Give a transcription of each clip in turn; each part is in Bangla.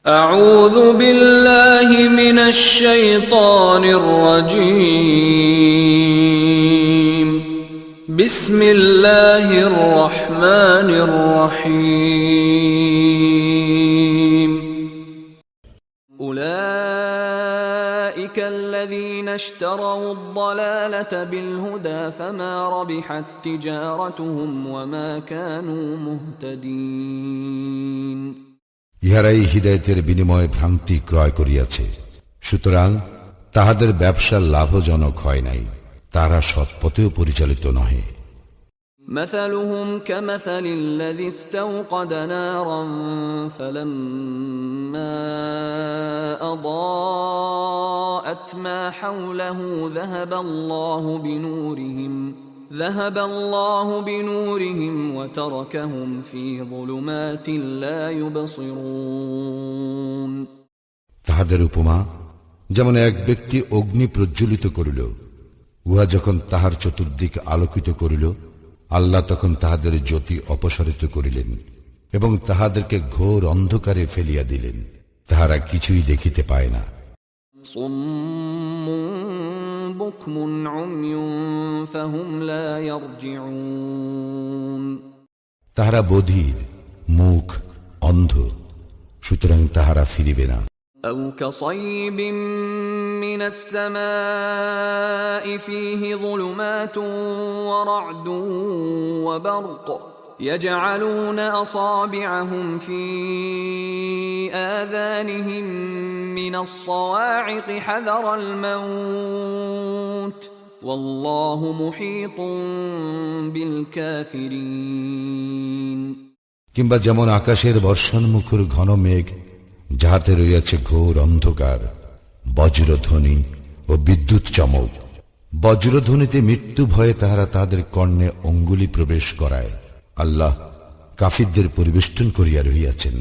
أعوذ بالله من الشيطان الرجيم بسم الله الرحمن الرحيم أولئك الذين اشتروا الضلالة بالهدى فما ربحت تجارتهم وما كانوا مهتدين ইহারাই হিদায়াতের বিনিময়ে ভ্রান্তি ক্রয় করিয়াছে, সুতরাং তাহাদের ব্যবসা লাভজনক হয় নাই, তারা সৎপথেও পরিচালিত নহে। مثلهم كمثل الذي استوقد نارا فلما أضاءت ما حوله ذهب الله بنورهم وتركهم في ظلمات لا يبصرون তাহাদের উপমা যেমন এক ব্যক্তি অগ্নি প্রজ্বলিত করিল, উহা যখন তাহার চতুর্দিক আলোকিত করিল, আল্লাহ তখন তাহাদের জ্যোতি অপসারিত করিলেন এবং তাহাদেরকে ঘোর অন্ধকারে ফেলিয়া দিলেন, তাহারা কিছুই দেখিতে পায় না। তাহারা বধির, মুখ অন্ধ, সুতরাং তাহারা ফিরিবে না। أو كصيب من السماء فيه ظلمات ورعد وبرق يجعلون أصابعهم في آذانهم من الصواعق حذر الموت والله محيط بالكافرين কিংবা যেমন আকাশের বর্ষণমুখর ঘন মেঘ, যাহাতে রইয়াছে ঘোর অন্ধকার, বজ্রধ্বনি ও বিদ্যুৎ চমক। বজ্রধ্বনিতে মৃত্যু ভয়ে তাহারা তাহাদের কর্ণে অঙ্গুলি প্রবেশ করায়। আল্লাহ কাফিরদের পরিবেষ্টন করিয়া রহিয়াছেন।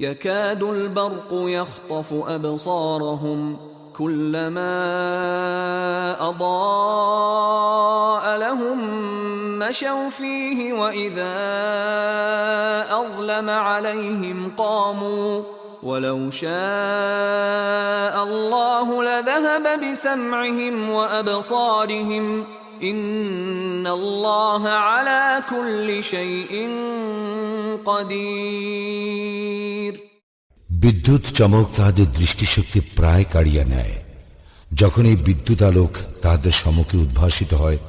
يكاد البرق يخطف أبصارهم كلما أضاء لهم مشوا فيه وإذا أظلم عليهم قاموا ولو شاء الله لذهب بسمعهم وأبصارهم إن الله على كل شيء قدير বিদ্যুৎ চমক তাহাদের দৃষ্টিশক্তি প্রায় কাড়িয়া নেয়। যখন এই বিদ্যুৎ আলোক তাহাদের সম্মুখে উদ্ভাসিত হয়,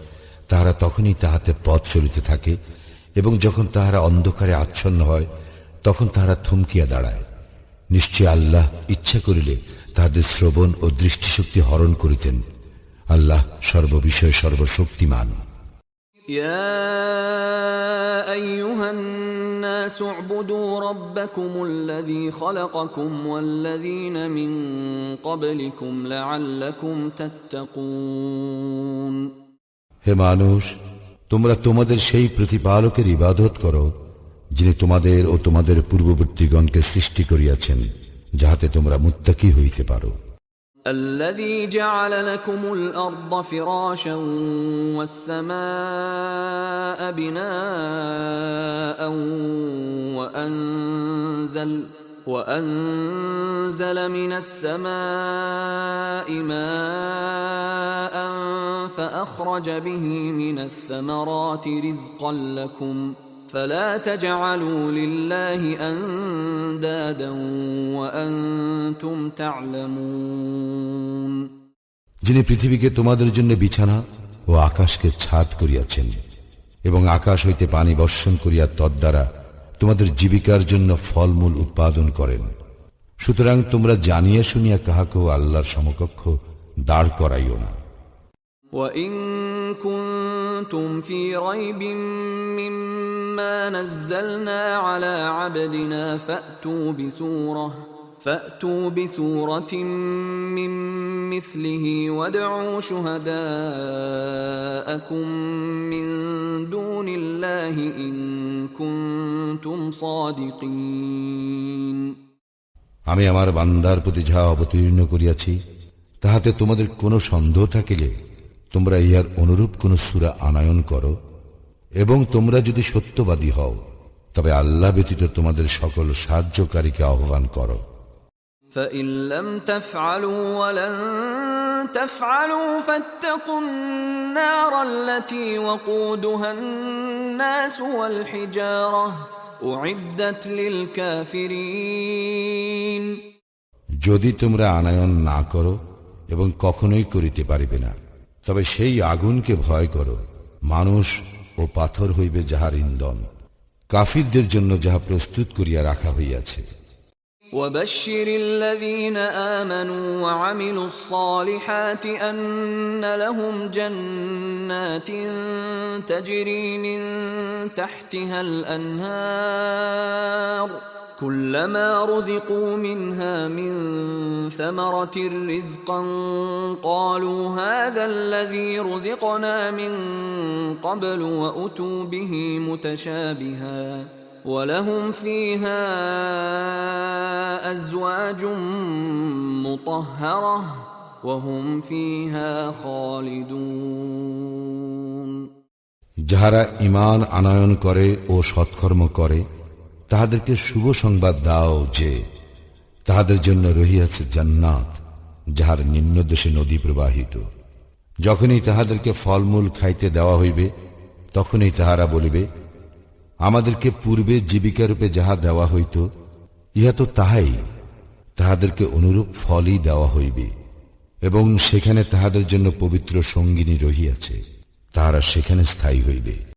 তাহারা তখনই তাহাতে পথ চলিতে থাকে, এবং যখন তাহারা অন্ধকারে আচ্ছন্ন হয়, তখন তাহারা থমকিয়া দাঁড়ায়। নিশ্চয় আল্লাহ ইচ্ছা করিলে তাহাদের শ্রবণ ও দৃষ্টিশক্তি হরণ করিতেন। আল্লাহ সর্ববিষয়ে সর্বশক্তিমান। يا أيها الناس اعبدوا ربكم الذي خلقكم والذين من قبلكم لعلكم تتقون হে মানুষ, তোমরা তোমাদের সেই প্রতিপালকের ইবাদত করো, যিনি তোমাদের ও তোমাদের পূর্ববর্তীগণকে সৃষ্টি করিয়াছেন, যাহাতে তোমরা মুত্তাকী হইতে পারো। الذي جعل لكم الأرض فراشا والسماء بناء وأنزل من السماء ماء فأخرج به من الثمرات رزقا لكم فلا تجعلوا لله أندادا وأنتم تعلمون যিনি পৃথিবীকে তোমাদের জন্য বিছানা ও আকাশকে ছাদ করিয়াছেন এবং আকাশ হইতে পানি বর্ষণ করিয়া তদ্বারা তোমাদের জীবিকার জন্য ফলমূল উৎপাদন করেন, সুতরাং তোমরা জানিয়া শুনিয়া কাহাকেও আল্লাহর সমকক্ষ দাঁড় করাইও না। وَإِن كُنتُمْ فِي رَيْبٍ مِّمَّا نَزَّلْنَا عَلَى عَبْدِنَا فَأْتُوا بِسُورَةٍ مِّن مِّثْلِهِ وَادْعُوا شُهَدَاءَكُم مِّن دُونِ اللَّهِ إِن كُنتُمْ صَادِقِينَ আমি আমার বান্দার প্রতি যাহা অবতীর্ণ করিয়াছি, তাহাতে তোমাদের কোনো সন্দেহ থাকিলে তোমরা ইহার অনুরূপ কোন সূরা আনয়ন করো, এবং তোমরা যদি সত্যবাদী হও তবে আল্লাহ ব্যতীত তোমাদের সকল সাহায্যকারীকে আহ্বান করো। فإن لم تفعلوا ولن تفعلوا فاتقوا النار التي وقودها الناس والحجارة أعدت للكافرين যদি তোমরা আনায়ন না করো এবং কখনোই করিতে পারিবে না, তবে সেই আগুনকে ভয় করো, মানুষ ও পাথর হইবে যাহার ইন্ধন, কাফিরদের জন্য যাহা প্রস্তুত করিয়া রাখা হইয়াছে। وبشر الذين آمنوا وعملوا الصالحات أن لهم جنات تجري من تحتها الأنهار كلما رزقوا منها من ثمرة رزقا قالوا هذا الذي رزقنا من قبل وأتوا به متشابها ولهم فيها أزواج مطهرة وهم فيها خالدون যাহারা ঈমান আনয়ন করে ও সৎকর্ম করে তাহাদেরকে শুভ সংবাদ দাও যে তাহাদের জন্য রহিয়াছে জান্নাত, যাহার নিম্নদেশে নদী প্রবাহিত। যখনই তাহাদেরকে ফলমূল খাইতে দেওয়া হইবে তখনই তাহারা বলিবে, আমাদেরকে পূর্বে জীবিকারূপে যাহা দেওয়া হইত ইহা তো তাহাই, তাহাদেরকে অনুরূপ ফলই দেওয়া হইবে এবং সেখানে তাহাদের জন্য পবিত্র সঙ্গিনী রহিয়াছে, তাহারা সেখানে স্থায়ী হইবে।